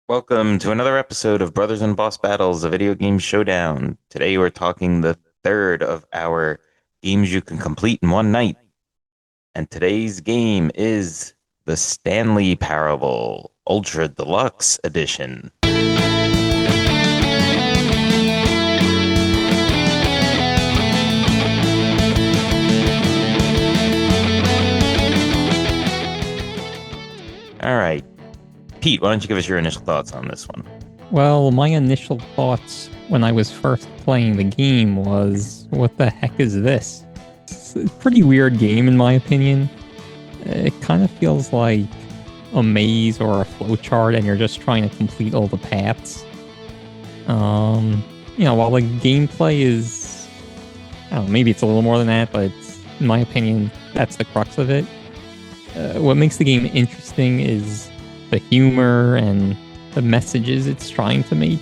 Welcome to another episode of Brothers and Boss Battles, a video game showdown. Today we're talking the third of our games you can complete in one night. And today's game is the Stanley Parable Ultra Deluxe Edition. All right. Pete, why don't you give us your initial thoughts on this one? Well, my initial thoughts when I was first playing the game was, what the heck is this? It's a pretty weird game in my opinion. It kind of feels like a maze or a flowchart and you're just trying to complete all the paths. While the gameplay is, I don't know, maybe it's a little more than that, but in my opinion, that's the crux of it. What makes the game interesting is the humor and the messages it's trying to make.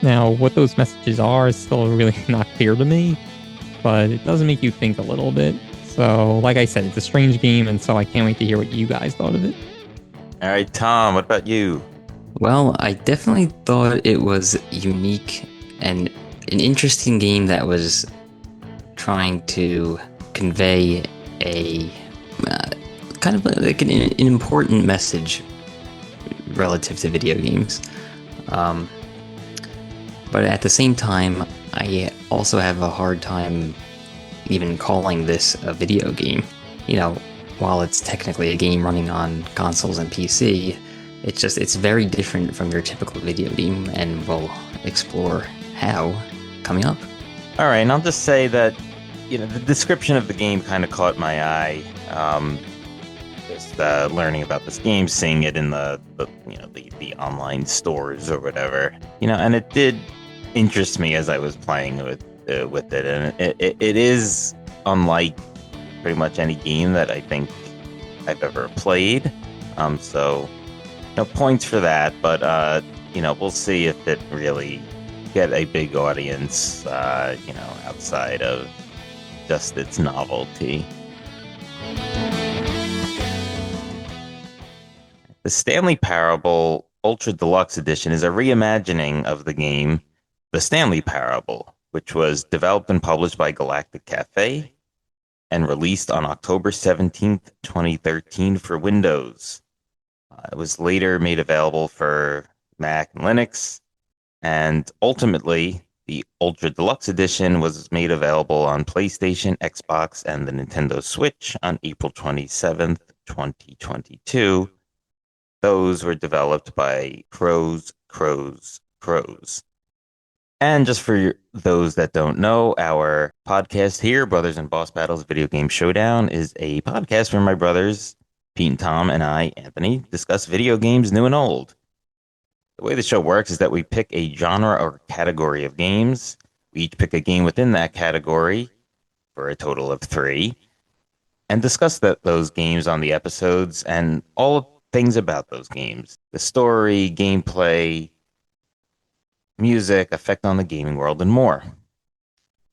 Now, what those messages are is still really not clear to me, but it does make you think a little bit. So, like I said, it's a strange game, and so I can't wait to hear what you guys thought of it. All right, Tom, what about you? Well, I definitely thought it was unique and an interesting game that was trying to convey a kind of like an important message relative to video games. But at the same time, I also have a hard time even calling this a video game. While it's technically a game running on consoles and PC, it's very different from your typical video game, and we'll explore how coming up. All right, and I'll just say that, the description of the game kind of caught my eye. Just learning about this game, seeing it in the online stores or whatever, and it did interest me as I was playing with it, and it is unlike pretty much any game that I think I've ever played. So no points for that, but we'll see if it really get a big audience, outside of just its novelty. The Stanley Parable Ultra Deluxe Edition is a reimagining of the game The Stanley Parable, which was developed and published by Galactic Cafe and released on October 17th, 2013 for Windows. It was later made available for Mac and Linux, and ultimately, the Ultra Deluxe Edition was made available on PlayStation, Xbox, and the Nintendo Switch on April 27th, 2022. Those were developed by Crows. And just for those that don't know, our podcast here, Brothers and Boss Battles Video Game Showdown, is a podcast where my brothers, Pete and Tom, and I, Anthony, discuss video games new and old. The way the show works is that we pick a genre or category of games. We each pick a game within that category for a total of 3 and discuss those games on the episodes and all things about those games: the story, gameplay, music, effect on the gaming world, and more.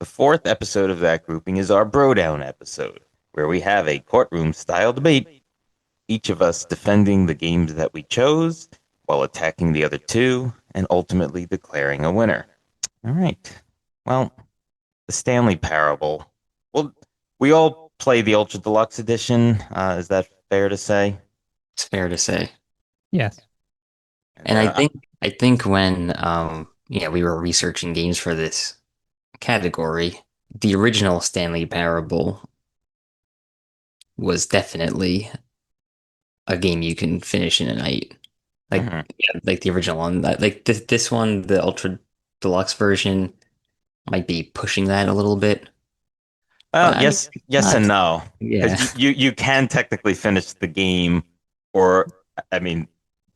The 4th episode of that grouping is our Brodown episode, where we have a courtroom-style debate, each of us defending the games that we chose while attacking the other 2 and ultimately declaring a winner. All right. Well, the Stanley Parable. Well, we all play the Ultra Deluxe Edition. Is that fair to say? It's fair to say. Yes. And I think when we were researching games for this category, the original Stanley Parable was definitely a game you can finish in a night. Like the original one. Like this one, the Ultra Deluxe version might be pushing that a little bit. Well, But I mean, yes, yes, not, and no, yeah. because you can technically finish the game, or I mean,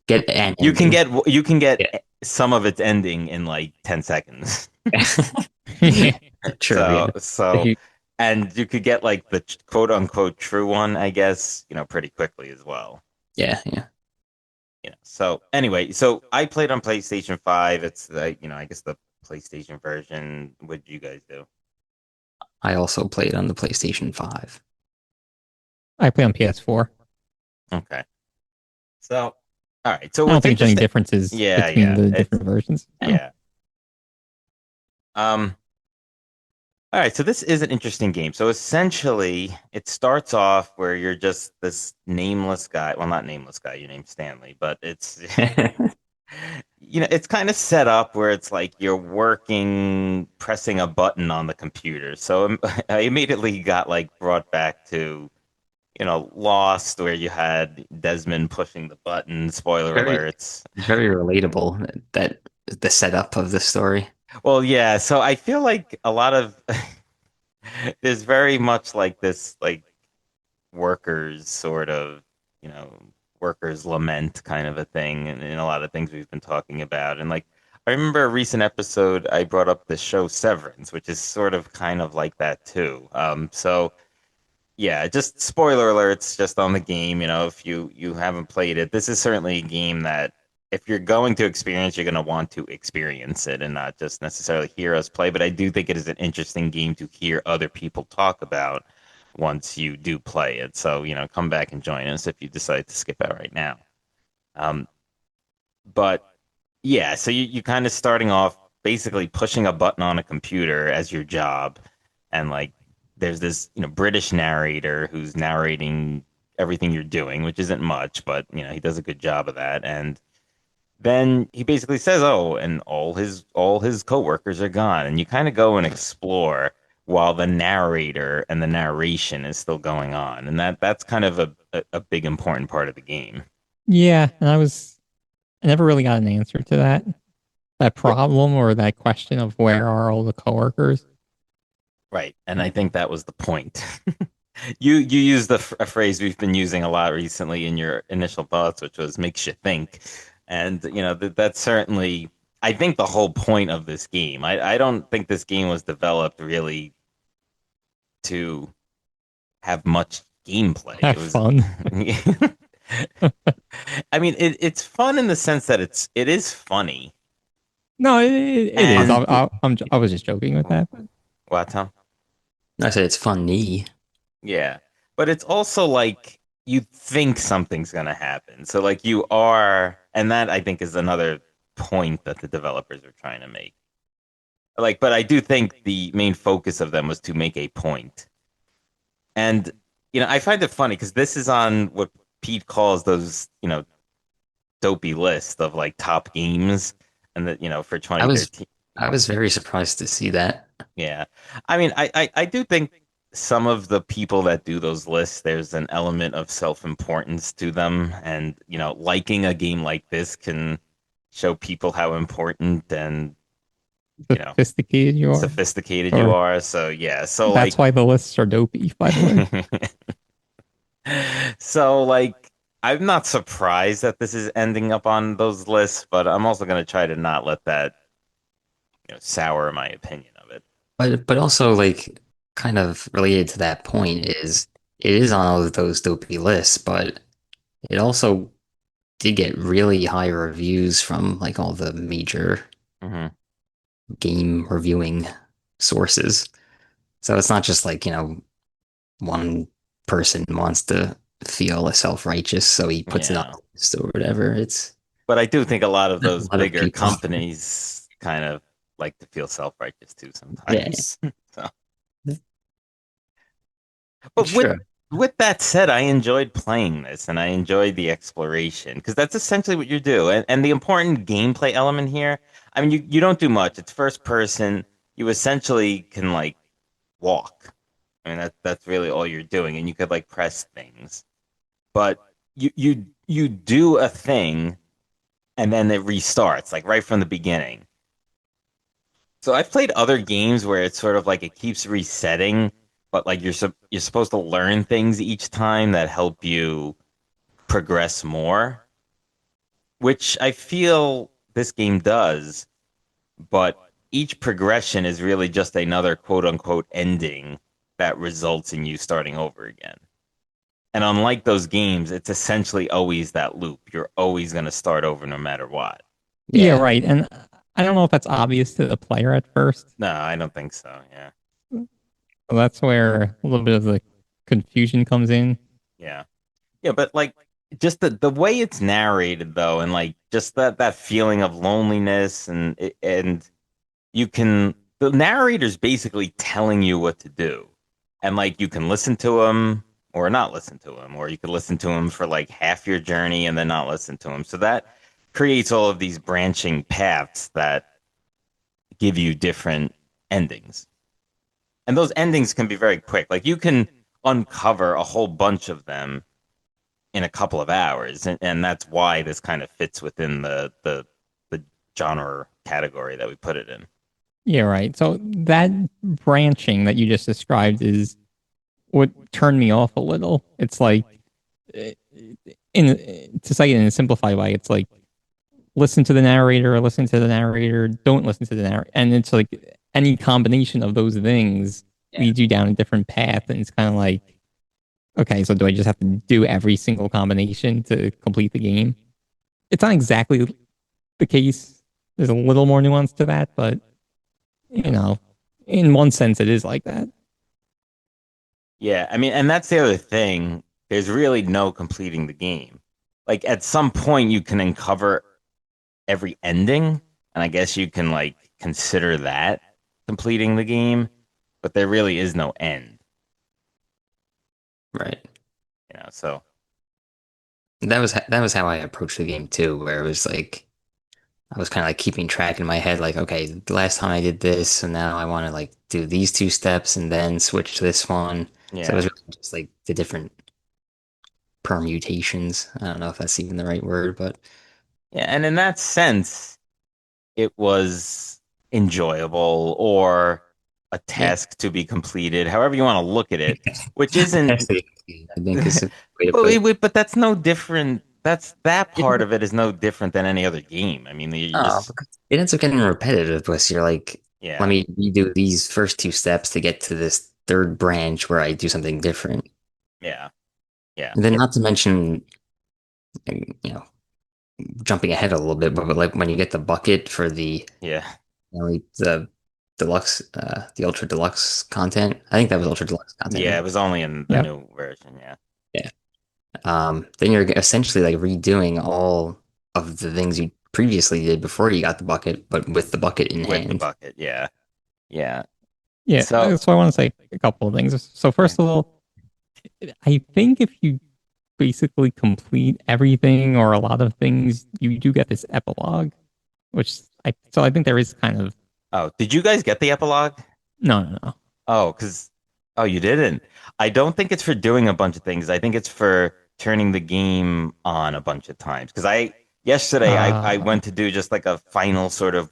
Get an you can ending. get Yeah. some of its ending in like 10 seconds. Yeah. True, yeah. So, You- and you could get like the quote unquote true one, I guess, pretty quickly as well. Yeah, yeah. So anyway, so I played on PlayStation 5. It's I guess the PlayStation version. What did you guys do? I also played on the PlayStation 5. I play on PS4. Okay. So All right. So I don't what's think there's any interesting? differences Yeah, between yeah. the It's different versions. No. yeah. Um, all right, so this is an interesting game. So essentially, it starts off where you're just this nameless guy. Well, not nameless guy, your name's Stanley, but it's it's kind of set up where it's like you're working, pressing a button on the computer. So I immediately got like brought back to, Lost, where you had Desmond pushing the button, spoiler Very, alerts. it's very relatable that the setup of the story. Well, yeah, so I feel like a lot of there's very much like this like workers sort of, you know, workers lament kind of a thing and a lot of things we've been talking about. And like I remember a recent episode I brought up the show Severance, which is sort of kind of like that too. So yeah, just spoiler alerts just on the game, if you haven't played it, this is certainly a game that if you're going to experience, you're going to want to experience it and not just necessarily hear us play. But I do think it is an interesting game to hear other people talk about once you do play it. So, come back and join us if you decide to skip out right now. Um, but yeah, so you kind of starting off basically pushing a button on a computer as your job. And like there's this, British narrator who's narrating everything you're doing, which isn't much, but he does a good job of that. And then he basically says, "Oh, and all his coworkers are gone." And you kind of go and explore while the narrator and the narration is still going on. And that's kind of a big important part of the game. Yeah, and I never really got an answer to that problem or that question of where are all the coworkers. Right. And I think that was the point. You used a phrase we've been using a lot recently in your initial thoughts, which was makes you think. And, that's certainly, I think, the whole point of this game. I don't think this game was developed really to have much gameplay. It Have was, fun. I mean, it's fun in the sense that it is funny. No, it is. And I was just joking with that. what, Tom? I said it's funny. Yeah. But it's also like you think something's going to happen. So like you are, and that I think is another point that the developers are trying to make. Like, but I do think the main focus of them was to make a point. And I find it funny because this is on what Pete calls those, dopey list of like top games and that, for I was 2013. I was very surprised to see that. Yeah. I mean, I do think some of the people that do those lists, there's an element of self-importance to them. And, liking a game like this can show people how important and, Sophisticated you are. sophisticated you Or are. So, yeah. So, that's like, why the lists are dopey, by the way. so, like, I'm not surprised that this is ending up on those lists, but I'm also going to try to not let that, sour my opinion of it. But also like kind of related to that point is it is on all of those dopey lists, but it also did get really high reviews from like all the major Hmm. game reviewing sources. So it's not just like, one person wants to feel self-righteous, so he puts it on Yeah. the list or whatever. It's But I do think a lot of a those lot of bigger people. companies kind of like to feel self-righteous too Yeah, sometimes. So, it's but with true. with that said, I enjoyed playing this and I enjoyed the exploration because that's essentially what you do. And the important gameplay element here, I mean, you don't do much. It's first person. You essentially can like walk. I mean, that's really all you're doing, and you could like press things. But you do a thing and then it restarts like right from the beginning. So I've played other games where it's sort of like it keeps resetting, but like you're supposed to learn things each time that help you progress more, which I feel this game does, but each progression is really just another quote unquote ending that results in you starting over again. And unlike those games, it's essentially always that loop. You're always going to start over no matter what. Yeah, Yeah. right. And I don't know if that's obvious to the player at first. No, I don't think so. Yeah. So that's where a little bit of the confusion comes in. Yeah. Yeah, but like just the way it's narrated though, and like just that feeling of loneliness, and you can the narrator's basically telling you what to do, and like you can listen to him or not listen to him, or you could listen to him for like half your journey and then not listen to him. So that creates all of these branching paths that give you different endings. And those endings can be very quick. Like you can uncover a whole bunch of them in a couple of hours, and that's why this kind of fits within the genre category that we put it in. Yeah, right. So that branching that you just described is what turned me off a little. It's like, eh, to say it in a simplified way, it's like listen to the narrator, don't listen to the narrator, and it's like any combination of those things Yeah, leads you down a different path, and it's kind of like, okay, so do I just have to do every single combination to complete the game? It's not exactly the case. There's a little more nuance to that, but you know, in one sense, it is like that. Yeah, I mean, and that's the other thing. There's really no completing the game. Like at some point, you can uncover every ending, and I guess you can like consider that completing the game, but there really is no end, right. So That was how I approached the game too, where it was like I was kind of like keeping track in my head, like, okay, the last time I did this, so now I want to like do these two steps and then switch to this one. So it was yeah. really just like the different permutations. I don't know if that's even the right word, but Yeah, and in that sense, it was enjoyable or a yeah. task to be completed, however you want to look at it, which isn't, That's the- I think is a way to but, put it. but that's no different. That It, part of it is no different than any other game. I mean, you're just, because it ends up getting repetitive because you're like, let yeah, me redo these first two steps to get to this third branch where I do something different. yeah, yeah, And then not to mention, you know, jumping ahead a little bit, but like when you get the bucket for the yeah, the deluxe, the ultra deluxe content. I think that was ultra deluxe content, yeah. right? It was only in the Yep. new version, yeah. Yeah. Then you're essentially like redoing all of the things you previously did before you got the bucket, but with the bucket in With the hand. bucket, yeah, yeah. Yeah. So, So I want to say a couple of things. So yeah, first of all, I think if you basically complete everything or a lot of things, you do get this epilogue, which I think there is kind of oh, did you guys get the epilogue? no. Oh, because oh, you didn't. I don't think it's for doing a bunch of things. I think it's for turning the game on a bunch of times. Because I yesterday I Uh, went to do just like a final sort of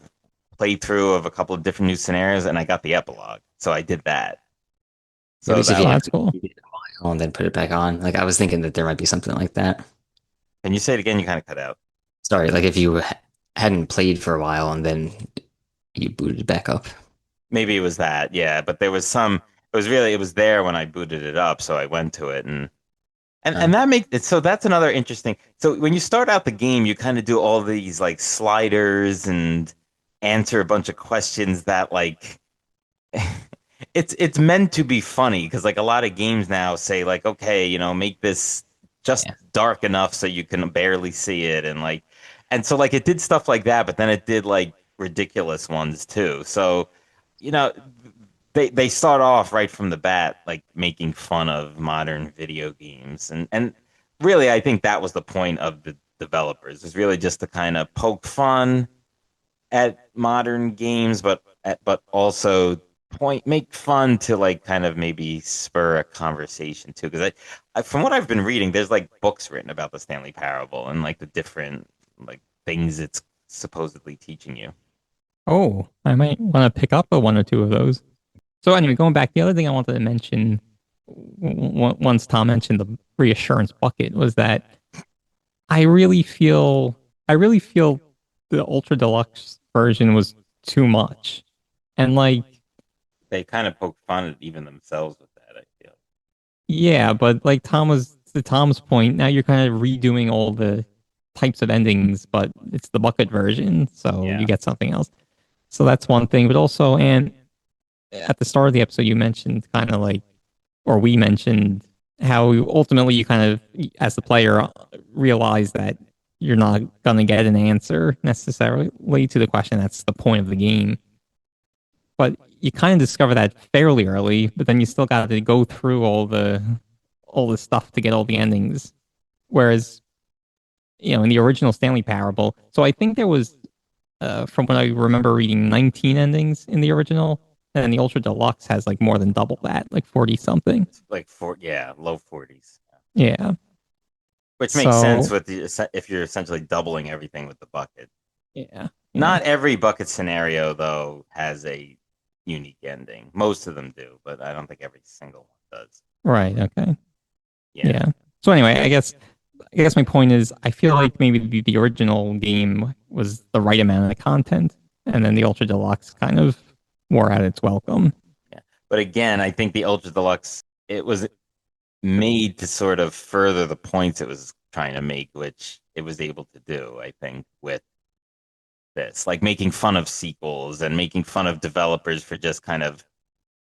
playthrough of a couple of different new scenarios, and I got the epilogue. So I did that. At So least if that you oh, had that's cool. to and then put it back on. Like I was thinking that there might be something like that. can you say it again? You kind of cut out. Sorry, like if you hadn't played for a while and then you booted back up. Maybe it was that, yeah. But there was some. It was really it was there when I booted it up, so I went to it and Uh, that makes it so that's another interesting. So when you start out the game, you kind of do all these like sliders and answer a bunch of questions that like it's meant to be funny because like a lot of games now say like okay, make this just yeah. dark enough so you can barely see it and so like it did stuff like that, but then it did like ridiculous ones too. So, you know, they start off right from the bat like making fun of modern video games and really I think that was the point of the developers is really just to kind of poke fun at modern games but also point make fun to like kind of maybe spur a conversation too because from what I've been reading there's like books written about the Stanley Parable and like the different like things it's supposedly teaching you. Oh, I might want to pick up a one or two of those. So anyway, going back, the other thing I wanted to mention once Tom mentioned the reassurance bucket was that I really feel I really feel the ultra deluxe version was too much. And like, They kind of poke fun at even themselves with that, I feel. yeah, but like Tom was to Tom's point, now you're kind of redoing all the types of endings, but it's the bucket version, so you Yeah. get something else. So that's one thing. But also, and at the start of the episode, you mentioned kind of like, or we mentioned how ultimately you kind of, as the player, realize that you're not gonna get an answer necessarily to the question that's the point of the game. But you kind of discover that fairly early, but then you still got to go through all the stuff to get all the endings. Whereas, in the original Stanley Parable, so I think there was, from what I remember reading, 19 endings in the original, and then the Ultra Deluxe has like more than double that, like 40 something. It's like yeah, low 40s. Yeah. Which makes sense So, with if you're essentially doubling everything with the bucket. yeah, yeah. Not every bucket scenario though has a unique ending. Most of them do, but I don't think every single one does. Right. Okay. Yeah. Yeah. So anyway, I guess my point is I feel like maybe the original game was the right amount of content, and then the Ultra Deluxe kind of wore out its welcome. Yeah. But again, I think the Ultra Deluxe, it was made to sort of further the points it was trying to make, which it was able to do, I think, with this, like making fun of sequels and making fun of developers for just kind of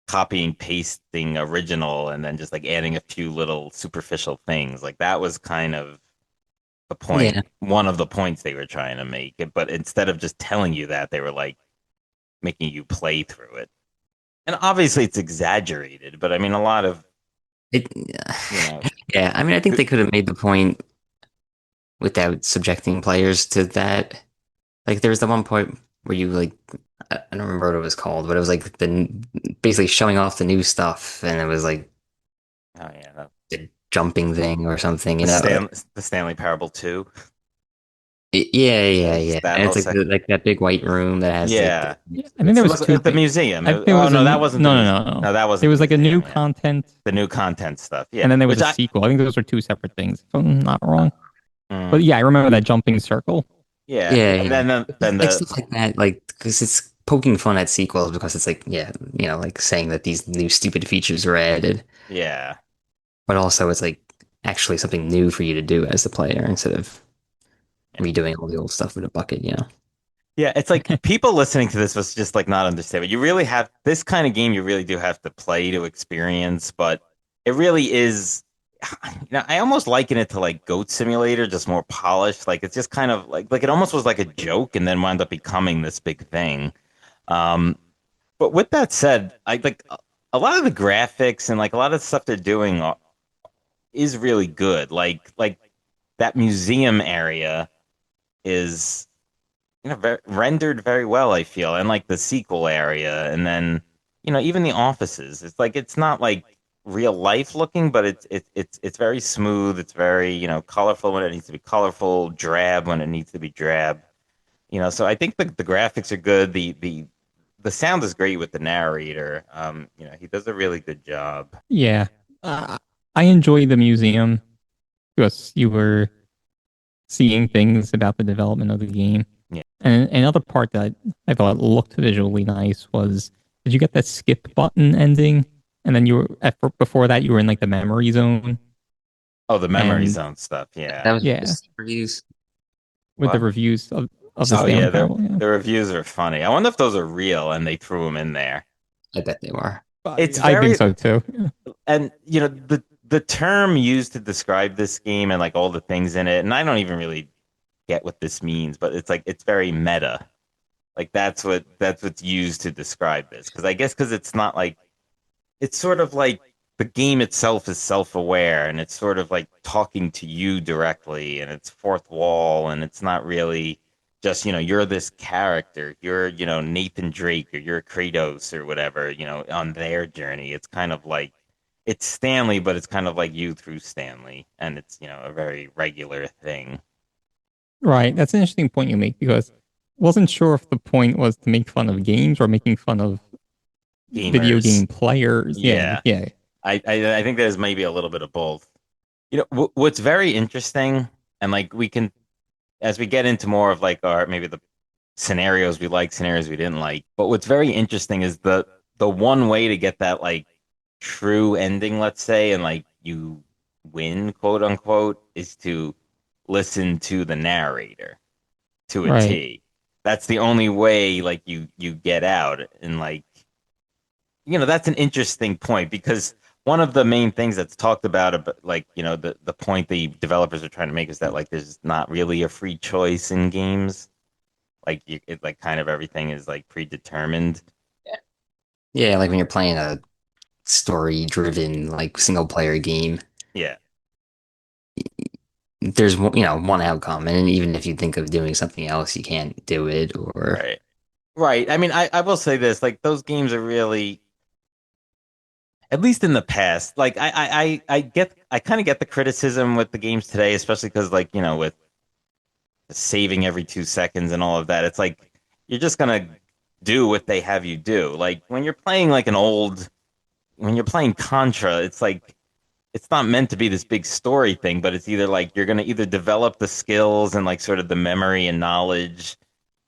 copying, pasting original and then just like adding a few little superficial things. Like that was kind of the point, Yeah. one of the points they were trying to make. But instead of just telling you that, they were like making you play through it. And obviously it's exaggerated, but I mean, a lot of, It, you know, yeah, I mean, I think they could have made the point without subjecting players to that. Like, there was the one point where you like, I don't remember what it was called, but it was like basically showing off the new stuff, and it was like oh yeah, the jumping thing or something, the Stan the Stanley Parable 2. Yeah, yeah, Yes, yeah. that And whole it's like second. like that big white room that has like Yeah. Yeah, I think there It was was two at the things. museum. I think there Oh was no, a that wasn't the no, no, museum. no, no. No, that There wasn't the was like a new museum. Yeah, content, the new content stuff. Yeah, and then there was which a I sequel. I think those were two separate things, if I'm not wrong. mm, But yeah, I remember that jumping circle. yeah, yeah, and yeah. then then Like the stuff like that, like because it's poking fun at sequels because it's like, yeah, like saying that these new stupid features were added, yeah. but also it's like actually something new for you to do as the player instead of redoing all the old stuff with a bucket. Yeah, it's like people listening to this was just like not understand. But you really have this kind of game. You really do have to play to experience. But it really is. I almost liken it to like Goat Simulator, just more polished. Like it's just kind of like it almost was like a joke, and then wound up becoming this big thing. Um, but with that said, I like a lot of the graphics and like a lot of the stuff they're doing is really good. Like that museum area is rendered very well, I feel, and like the sequel area, and then even the offices. It's like it's not like real life looking, but it's very smooth. It's very colorful when it needs to be colorful, drab when it needs to be drab. So I think the graphics are good. The sound is great with the narrator. He does a really good job. Yeah, uh, I enjoy the museum because you were seeing things about the development of the game. Yeah. And another part that I thought looked visually nice was, did you get that skip button ending? And then you were before that you were in like the memory zone, Oh, the memory and zone stuff. That Yeah. was yeah, just reviews. with the What? reviews of the Oh Stanley yeah, Parable. Yeah, the reviews are funny. I wonder if those are real and they threw them in there. I bet they were. It's I think very so too. and the term used to describe this game and like all the things in it, and I don't even really get what this means, but it's like it's very meta. Like that's what's used to describe this. Because I guess because it's not like it's sort of like the game itself is self-aware and it's sort of like talking to you directly and it's fourth wall and it's not really just you're this character, you're Nathan Drake or you're Kratos or whatever on their journey. It's kind of like it's Stanley, but it's kind of like you through Stanley, and it's a very regular thing. Right, that's an interesting point you make because wasn't sure if the point was to make fun of games or making fun of video Gamers, game players. Yeah, yeah. yeah, I think there's maybe a little bit of both. What's very interesting, and like we can, as we get into more of like our maybe the scenarios we like, scenarios we didn't like. But what's very interesting is the one way to get that like true ending, let's say, and like you win, quote unquote, is to listen to the narrator to a right. T. That's the only way like you get out, and like that's an interesting point because one of the main things that's talked about, like, the point the developers are trying to make is that like there's not really a free choice in games. Like like kind of everything is like predetermined. Yeah. Yeah, like when you're playing a story-driven like single player game, Yeah, there's one outcome, and even if you think of doing something else, you can't do it. Or right. Right. I mean, I will say this, like those games are really, at least in the past, like I kind of get the criticism with the games today, especially because like, with saving every 2 seconds and all of that. It's like you're just gonna do what they have you do. Like when you're playing Contra, it's like it's not meant to be this big story thing, but it's either like you're gonna either develop the skills and like sort of the memory and knowledge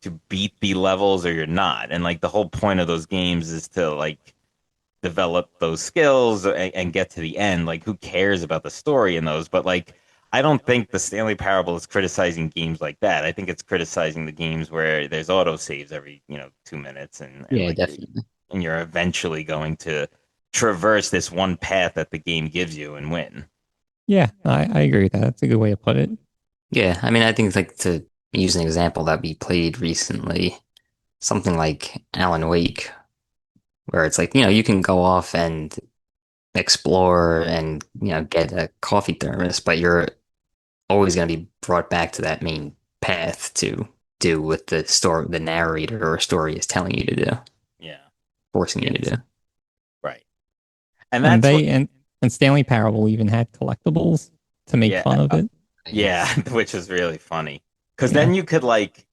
to beat the levels or you're not. And like the whole point of those games is to like develop those skills and get to the end. Like, who cares about the story in those? But like, I don't think the Stanley Parable is criticizing games like that. I think it's criticizing the games where there's auto saves every 2 minutes, and yeah, like definitely. and you're eventually going to traverse this one path that the game gives you and win. Yeah, I agree with that. That's a good way to put it. Yeah, I mean, I think like to use an example that we played recently, something like Alan Wake, where it's like, you can go off and explore and, get a coffee thermos, but you're always going to be brought back to that main path to do what the narrator or story is telling you to do, Yeah. forcing you to Yes. do. Right. And And that's what. they and Stanley Parable even had collectibles to make Yeah. fun of it. Yeah. Yes. Which is really funny because Yeah. then you could like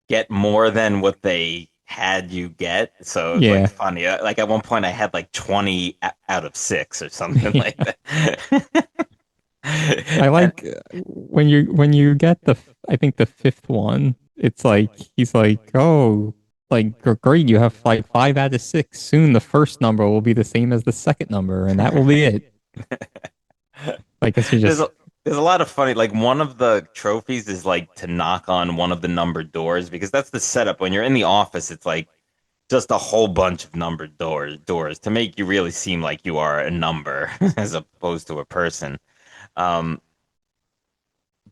get more than what they had you get. So it's like Yeah. funny. Like at one point, I had like 20 out of six or something like Yeah. that. I And like when you get I think the fifth one, it's like he's like, "Oh, like great, you have like 5 out of 6. Soon the first number will be the same as the second number, and that will be it." I guess you there's just a, there's a lot of funny. Like one of the trophies is like to knock on one of the numbered doors because that's the setup. When you're in the office, it's like just a whole bunch of numbered doors to make you really seem like you are a number as opposed to a person. Um,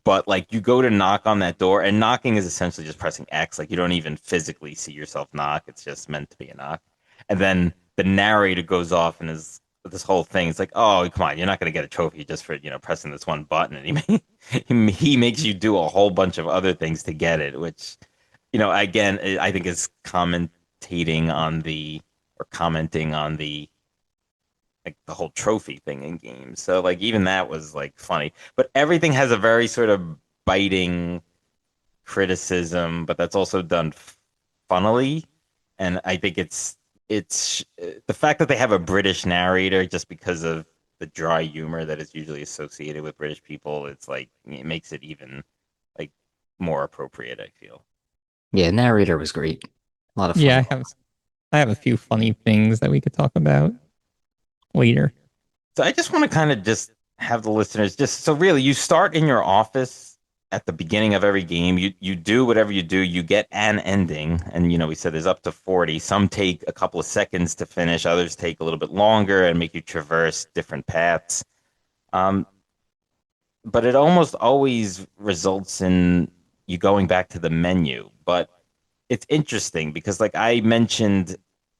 but like you go to knock on that door, and knocking is essentially just pressing X. Like you don't even physically see yourself knock. It's just meant to be a knock. And then the narrator goes off and is this whole thing. It's like, oh, come on, you're not going to get a trophy just for pressing this one button. And he makes you do a whole bunch of other things to get it, which again, I think is commenting on the like the whole trophy thing in games. So like even that was like funny. But everything has a very sort of biting criticism, but that's also done funnily. And I think it's the fact that they have a British narrator just because of the dry humor that is usually associated with British people. It's like it makes it even like more appropriate, I feel. Yeah, narrator was great. A lot of yeah, fun. I have a few funny things that we could talk about later. So I just want to kind of just have the listeners just so really you start in your office at the beginning of every game. You do whatever you do, you get an ending, and we said there's up to 40. Some take a couple of seconds to finish, others take a little bit longer and make you traverse different paths. Um, but it almost always results in you going back to the menu. But it's interesting because like I mentioned,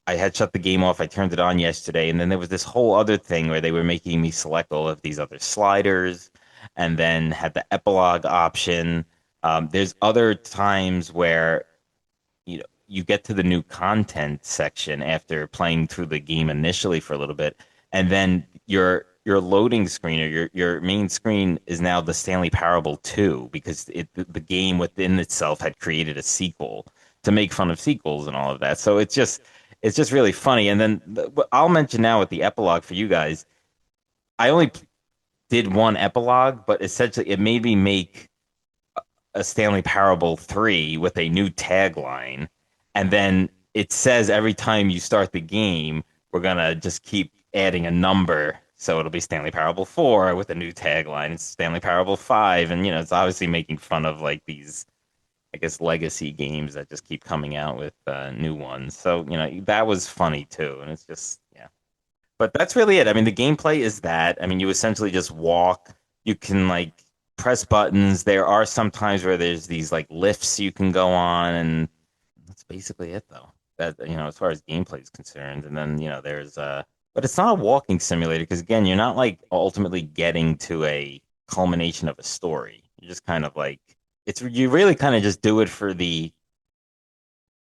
I had shut the game off. I turned it on yesterday, and then there was this whole other thing where they were making me select all of these other sliders, and then had the epilogue option. There's other times where you get to the new content section after playing through the game initially for a little bit, and then your loading screen or your main screen is now the Stanley Parable 2 because the game within itself had created a sequel to make fun of sequels and all of that. So it's just really funny. And then what I'll mention now with the epilogue for you guys, I only did one epilogue, but essentially it made me make a Stanley Parable 3 with a new tagline. And then it says every time you start the game, we're going to just keep adding a number. So it'll be Stanley Parable 4 with a new tagline. It's Stanley Parable 5. And, it's obviously making fun of like these, I guess, legacy games that just keep coming out with new ones. So, that was funny too. And it's just, yeah. But that's really it. I mean, the gameplay is that. I mean, you essentially just walk. You can like press buttons. There are some times where there's these like lifts you can go on, and that's basically it, though. That as far as gameplay is concerned. And then there's but it's not a walking simulator because again, you're not like ultimately getting to a culmination of a story. You're just kind of like you really kind of just do it for the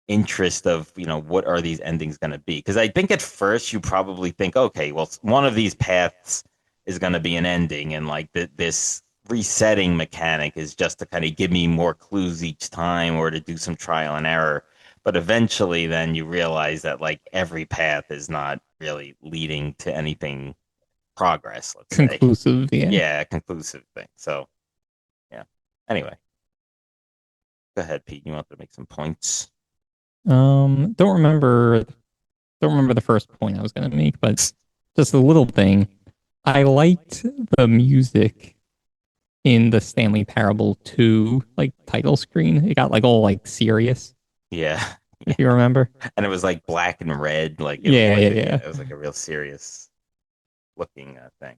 interest of what are these endings going to be, because I think at first you probably think, okay, well, one of these paths is going to be an ending, and like this resetting mechanic is just to kind of give me more clues each time or to do some trial and error. But eventually then you realize that like every path is not really leading to anything progress, let's say. Conclusive, yeah. Yeah, conclusive thing. So yeah, anyway, go ahead, Pete, you want to make some points? Don't remember the first point I was gonna make, but just a little thing. I liked the music in the Stanley Parable 2 like title screen. It got like all like serious, Yeah. if you remember. And it was like black and red, like it was Yeah, like yeah, yeah, yeah. it was like a real serious looking thing.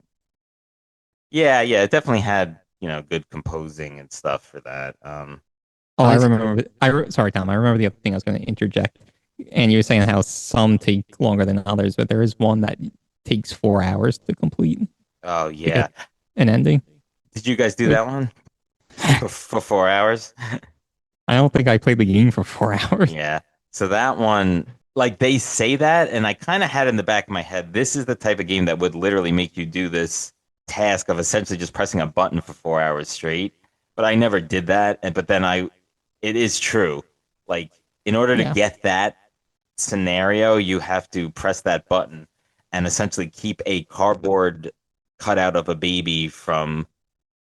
Yeah, yeah, it definitely had good composing and stuff for that. Oh, I I like remember. Sorry, Tom. I remember the other thing I was going to interject. And you were saying how some take longer than others, but there is one that takes 4 hours to complete Oh to yeah, get an ending. did you guys do Which that one for 4 hours? I don't think I played the game for 4 hours. Yeah. So that one, like they say that, and I kind of had in the back of my head, this is the type of game that would literally make you do this task of essentially just pressing a button for 4 hours straight. But I never did that. And but then it is true. Like in order to Yeah. get that scenario, you have to press that button and essentially keep a cardboard cutout of a baby from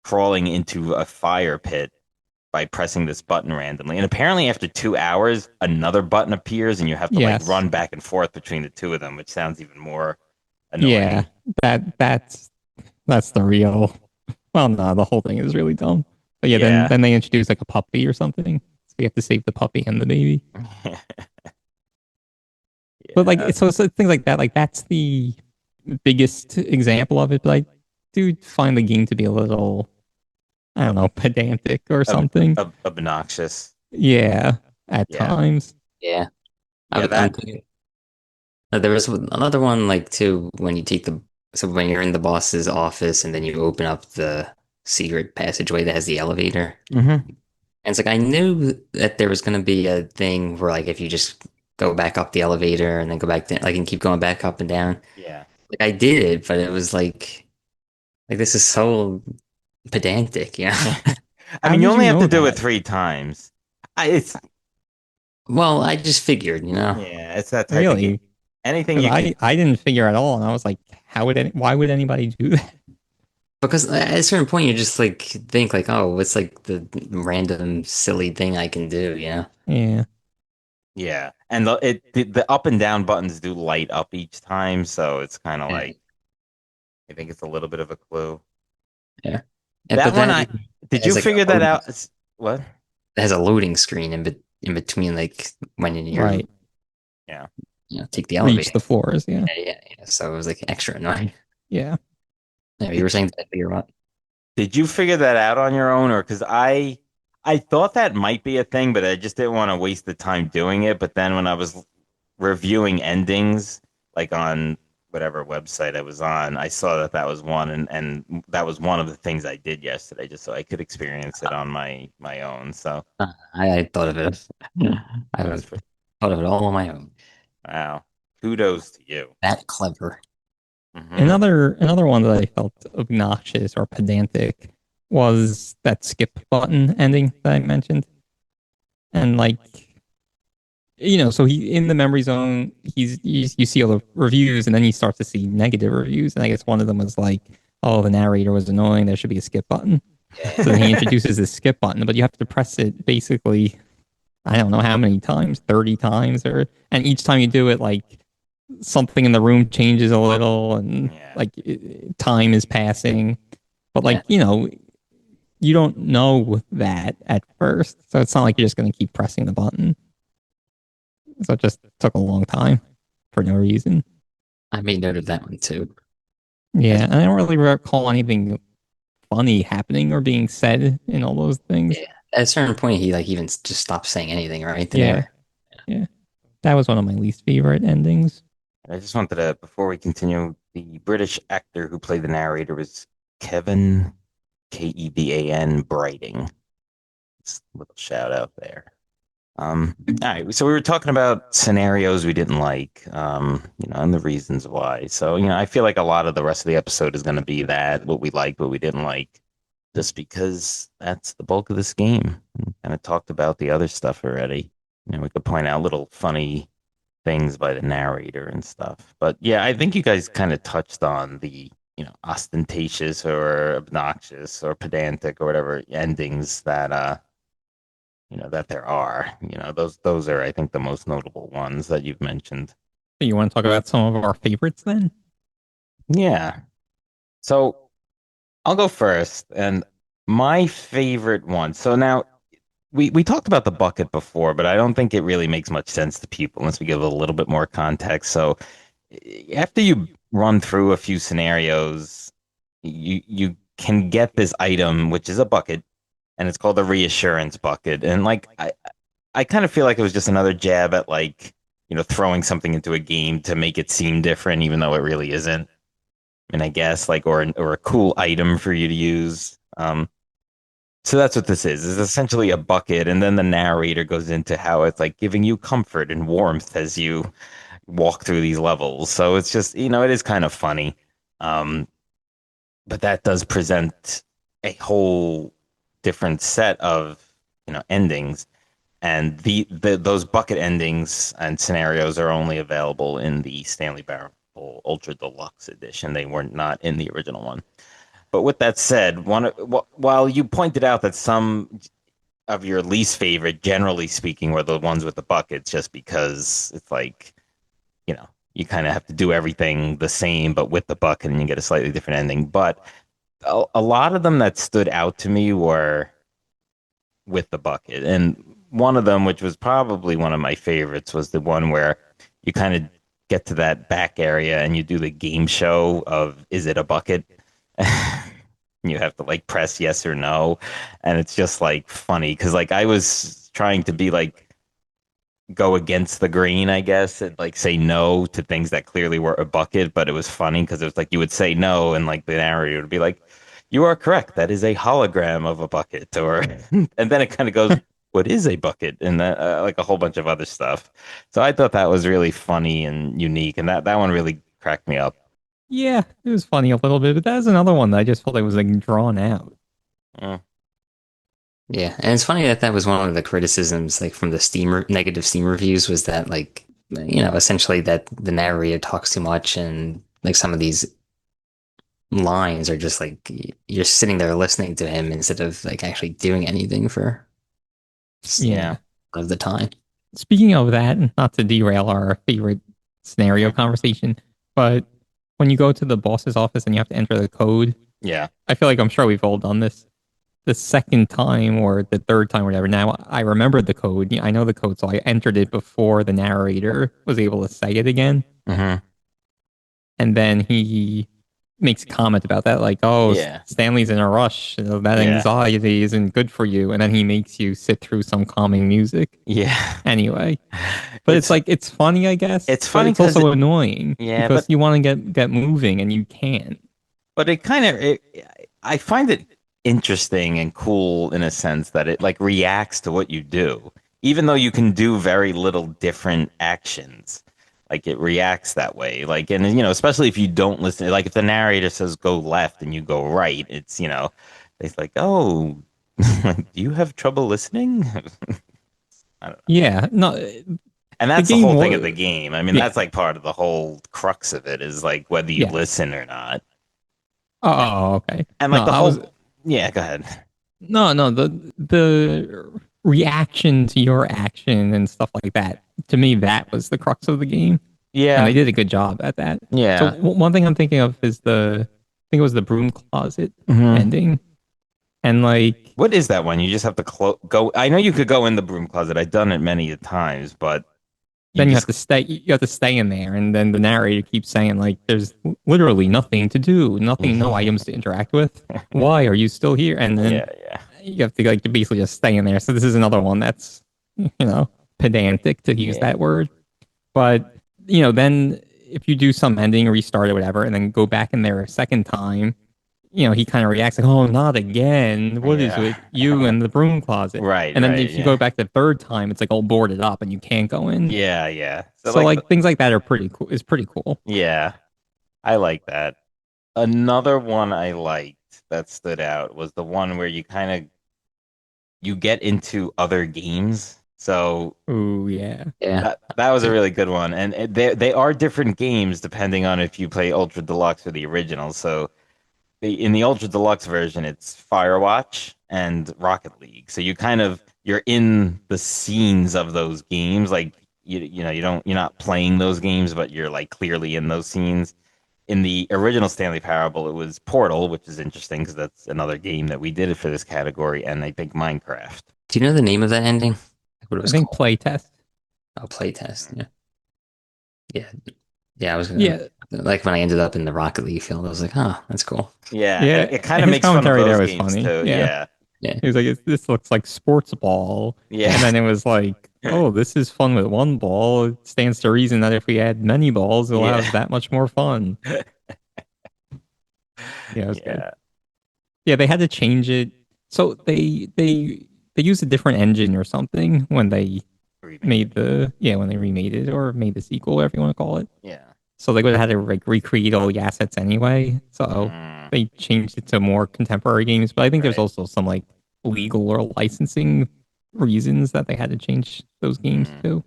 crawling into a fire pit by pressing this button randomly. And apparently, after 2 hours, another button appears, and you have to like Yes. run back and forth between the two of them, which sounds even more Yeah. annoying. That's the real. Well, no, the whole thing is really dumb. But yeah, then Yeah. then they introduce like a puppy or something. So you have to save the puppy and the baby. But like, Yeah. so things like that, like that's the biggest example of it. But I do find the game to be a little, I don't know, pedantic or something. Obnoxious. Yeah, at Yeah. times. yeah. Yeah. I'm That. thinking there was another one like too when you take the so when you're in the boss's office and then you open up the secret passageway that has the elevator. Hmm. And it's like I knew that there was gonna be a thing where like if you just go back up the elevator and then go back down, like and keep going back up and down. Yeah. Like I did it, but it was like this is so pedantic, yeah. I How mean, you did you only have know to do it that? 3 times. It's Well, I just figured, yeah, it's that type of game. Really? Anything Because you I didn't figure at all, and I was like, why would anybody do that? because at a certain point you just like think like, oh, what's like the random silly thing I can do, Yeah, yeah, and the up and down buttons do light up each time, so it's kind of Yeah. like I think it's a little bit of a clue. Yeah. That But one, then I it did you has like a figure that loading, out? What? it has a loading screen in between like when you're right. Yeah. take the Reach elevator. the floors. Yeah, Yeah, yeah. So it was like extra annoying. yeah. Yeah, you Did were saying that figure what? did you figure that out on your own, or because I thought that might be a thing, but I just didn't want to waste the time doing it. But then when I was reviewing endings, like on whatever website I was on, I saw that that was one, and that was one of the things I did yesterday, just so I could experience it on my own. So I thought of it. I that was was pretty, thought of it all on my own. wow. Kudos to you. That clever. Hmm. Another one that I felt obnoxious or pedantic was that skip button ending that I mentioned. And like, so he in the memory zone, you see all the reviews, and then you start to see negative reviews. And I guess one of them was like, "Oh, the narrator was annoying. There should be a skip button." So then he Yeah. introduces this skip button, but you have to press it basically, I don't know how many times, 30 times, and each time you do it, like something in the room changes a little, and Yeah. like time is passing. But like, Yeah. you don't know that at first, so it's not like you're just going to keep pressing the button. So it just took a long time for no reason. I made note of that one too. Yeah, That's, and I don't really recall anything funny happening or being said in all those things. yeah. At a certain point, he like even just stopped saying anything right Yeah, there. yeah. That was one of my least favorite endings. I just wanted to, before we continue, the British actor who played the narrator was Kevin, Kevan Brighting. Just a little shout out there. All right, so we were talking about scenarios we didn't like, and the reasons why. So, I feel like a lot of the rest of the episode is going to be that, what we liked, what we didn't like, just because that's the bulk of this game. We kind of talked about the other stuff already. We could point out little funny things by the narrator and stuff. But yeah, I think you guys kind of touched on the, ostentatious or obnoxious or pedantic or whatever endings that there are. Those are, I think, the most notable ones that you've mentioned. So you want to talk about some of our favorites then? Yeah. So I'll go first. And my favorite one. So now we talked about the bucket before, but I don't think it really makes much sense to people unless we give a little bit more context. So after you run through a few scenarios, you can get this item, which is a bucket, and it's called the reassurance bucket. And like I kind of feel like it was just another jab at like, throwing something into a game to make it seem different, even though it really isn't. And I guess like, or a cool item for you to use. So that's what this is. It's essentially a bucket, and then the narrator goes into how it's like giving you comfort and warmth as you walk through these levels. So it's just, it is kind of funny. Um, but that does present a whole different set of, endings. And the those bucket endings and scenarios are only available in the Stanley Parable Ultra Deluxe edition. They were not in the original one. But with that said, while you pointed out that some of your least favorite, generally speaking, were the ones with the buckets, just because it's like, you kind of have to do everything the same, but with the bucket, and you get a slightly different ending. But a lot of them that stood out to me were with the bucket. And one of them, which was probably one of my favorites, was the one where you kind of get to that back area and you do the game show of is it a bucket? You have to like press yes or no. And it's just like funny because like I was trying to be like go against the grain, I guess, and like say no to things that clearly were a bucket, but it was funny because it was like you would say no and like the narrator would be like, you are correct. That is a hologram of a bucket, or and then it kind of goes, what is a bucket? And that like a whole bunch of other stuff. So I thought that was really funny and unique, and that one really cracked me up. Yeah, it was funny a little bit, but that's another one that I just felt like was like drawn out. Mm. Yeah, and it's funny that that was one of the criticisms, like from the negative Steam reviews, was that like, essentially that the narrator talks too much, and like some of these lines are just like you're sitting there listening to him instead of like actually doing anything for, Yeah. of the time. Speaking of that, and not to derail our favorite scenario Mhm. conversation, but when you go to the boss's office and you have to enter the code, Yeah. I feel like I'm sure we've all done this. The second time or the third time or whatever. Now I remembered the code. I know the code, so I entered it before the narrator was able to say it again. Hmm. And then he makes a comment about that, like, "Oh, Yeah. Stanley's in a rush. That Yeah. anxiety isn't good for you." And then he makes you sit through some calming music. Yeah. Anyway, but it's It's like it's funny, I guess, it's but funny it's because also annoying yeah, because you want to get moving and you can't. but it kind of I find it interesting and cool in a sense that it like reacts to what you do, even though you can do very little different actions. Like it reacts that way. Like, and especially if you don't listen, like if the narrator says go left and you go right, it's like, oh, do you have trouble listening? I don't know. Yeah, no, And the that's the game whole thing of was the game. I mean, yeah, that's like part of the whole crux of it is like whether you yeah. listen or not. Oh, okay. And No, like the I was whole, yeah, go ahead. no, the reaction to your action and stuff like that. To me, that was the crux of the game, and they Yeah, did a good job at that. So yeah. one thing I'm thinking of is I think it was the broom closet Hmm. ending, and like What is that one? You just have to go. I know you could go in the broom closet. I've done it many a times, but You Then just you have to stay in there, and then the narrator keeps saying like, "There's literally nothing to do, nothing, no items to interact with. Why are you still here?" And then yeah, yeah, you have to like basically just stay in there. So this is another one that's pedantic to use yeah, that word. But then if you do some ending, restart or whatever, and then go back in there a second time, he kind of reacts like, "Oh, not again. What is yeah. with you and the broom closet?" Right, And then right, if you go yeah, back the third time, it's like all boarded up and you can't go in. yeah, yeah. So So like, like things like that are pretty cool. Is pretty cool. yeah, I like that. Another one I liked that stood out was the one where you get into other games. So Oh yeah. Yeah. that was a really good one, and they are different games depending on if you play Ultra Deluxe or the original. So in the Ultra Deluxe version, it's Firewatch and Rocket League. So you're in the scenes of those games. Like you're not playing those games, but you're like clearly in those scenes. In the original Stanley Parable, it was Portal, which is interesting because that's another game that we did for this category, and I think Minecraft. Do you know the name of that ending? Like what it I was think called? playtest. Oh, playtest. Yeah. Yeah. Yeah. I was gonna Yeah. like when I ended up in the Rocket League field, I was like, oh, that's cool. Yeah, Yeah. it kind of His makes fun of commentary there those was games funny. too. Yeah. Yeah, Yeah. He was like, "This looks like sports ball," and yeah, then it was like, "Oh, this is fun with one ball. It stands to reason that if we add many balls, it'll yeah, have that much more fun." Yeah, it was good. yeah. Yeah, they had to change it. So they used a different engine or something when they Remade it. made when they remade it or made the sequel, whatever you want to call it. Yeah. So they would have had to like recreate all the assets anyway. So Mm, they changed it to more contemporary games. But I think there's right. also some like legal or licensing reasons that they had to change those games Mm. too.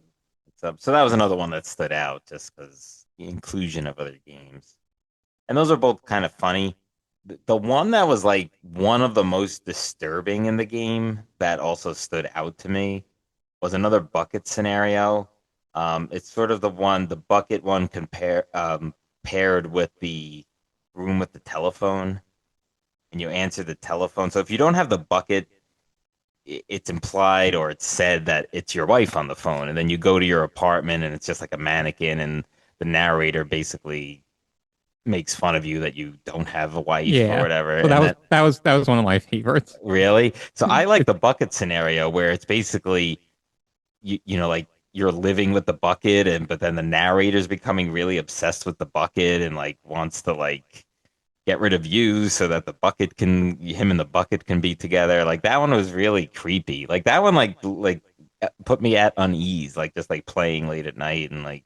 So that was another one that stood out just because the inclusion of other games. And those are both kind of funny. The one that was like one of the most disturbing in the game that also stood out to me was another bucket scenario. It's sort of the bucket one paired with the room with the telephone, and you answer the telephone. So if you don't have the bucket, it's implied or it's said that it's your wife on the phone, and then you go to your apartment and it's just like a mannequin, and the narrator basically makes fun of you that you don't have a wife or Yeah. whatever. So And that that was one of my favorites. really, so I like It, the bucket scenario where it's basically like you're living with the bucket, and but then the narrator's becoming really obsessed with the bucket and like wants to like get rid of you so that him and the bucket can be together. Like that one was really creepy. Like that one like put me at unease, like just like playing late at night and like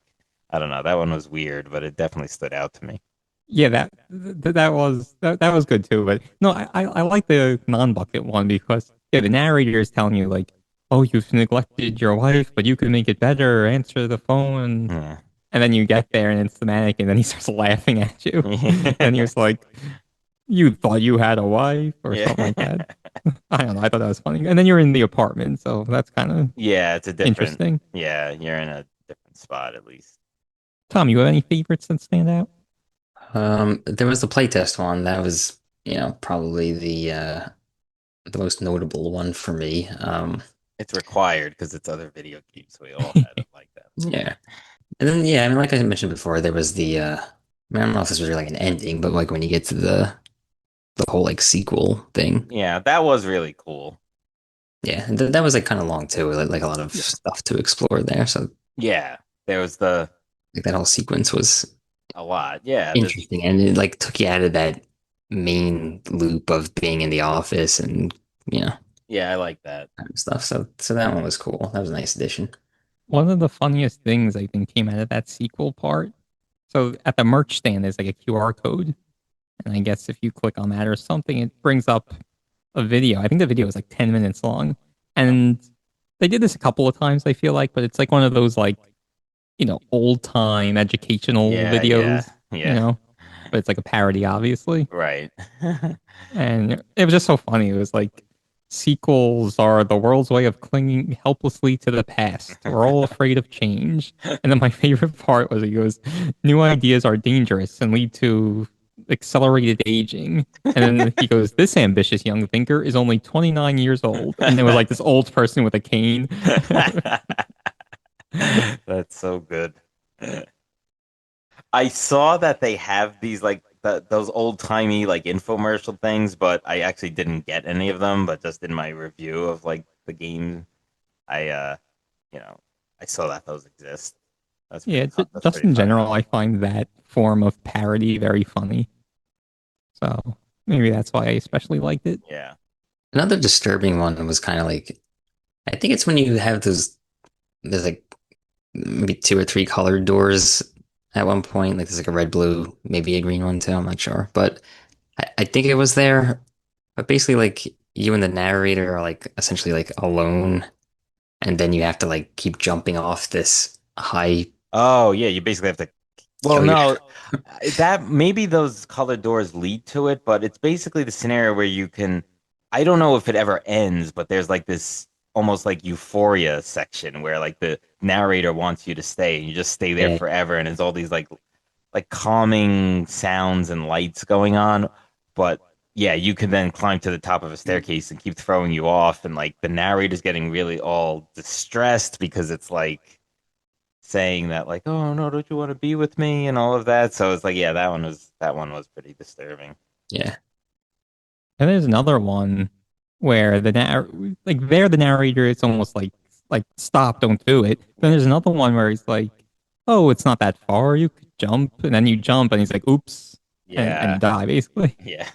I don't know. That one was weird, but it definitely stood out to me. yeah, that was good too. But no, I like the non-bucket one because the narrator is telling you like, "Oh, you've neglected your wife, but you can make it better. Answer the phone." Yeah. And then you get there and it's the mannequin, and then he starts laughing at you. And he was like, "You thought you had a wife," or Yeah. something like that. I don't know. I thought that was funny. And then you're in the apartment, so that's kind of Yeah, it's a different. interesting. Yeah, you're in a different spot at least. Tom, you have any favorites that stand out? There was the playtest one. That was, probably the most notable one for me. It's required because it's other video games. We all had it like that. Yeah. And then yeah, I mean, like I mentioned before, there was I mean, I don't know if this was really like an ending, but like when you get to the whole like sequel thing. Yeah, that was really cool. Yeah, and that was like kind of long too, like a lot of Yeah. stuff to explore there. So Yeah, there was the like that whole sequence was a lot. Yeah, this. interesting, and it like took you out of that main loop of being in the office and you know Yeah, I like that. kind of stuff. So that one was cool. That was a nice addition. One of the funniest things I think came out of that sequel part. So at the merch stand, there's like a QR code. And I guess if you click on that or something, it brings up a video. I think the video is like 10 minutes long. And they did this a couple of times, I feel like, but it's like one of those like, old time educational Yeah, yeah, videos, yeah. but it's like a parody, obviously. Right. And it was just so funny. It was like sequels are the world's way of clinging helplessly to the past. We're all afraid of change. And then my favorite part was he goes, new ideas are dangerous and lead to accelerated aging. And then he goes, this ambitious young thinker is only 29 years old. And there was like this old person with a cane. That's That's so good. I saw that they have these like those old timey like infomercial things, but I actually didn't get any of them. But just in my review of like the game, I you know I saw that those exist. Yeah, That's just pretty in funny. general, I find that form of parody very funny. So maybe that's why I especially liked it. Yeah. Another disturbing one was kind of like, I think it's when you have there's like maybe two or three colored doors at one point. Like there's like a red, blue, maybe a green one too. I'm not sure, but I think it was there. But basically, like you and the narrator are like essentially like alone, and then you have to like keep jumping off this high Oh yeah, you basically have to. Well, kill your. no, that maybe those colored doors lead to it, but it's basically the scenario where you can. I don't know if it ever ends, but there's like this almost like euphoria section where like the narrator wants you to stay and you just stay there Yeah, forever, and there's all these like calming sounds and lights going on. But yeah, you can then climb to the top of a staircase and keep throwing you off, and like the narrator's getting really all distressed because it's like saying that like, oh no, don't you want to be with me and all of that. So it's like, yeah, that one was pretty disturbing. yeah. And there's another one where the narrator, it's almost like stop, don't do it. Then there's another one where he's like, oh, it's not that far, you could jump, and then you jump, and he's like, oops, and you Yeah, die basically. yeah.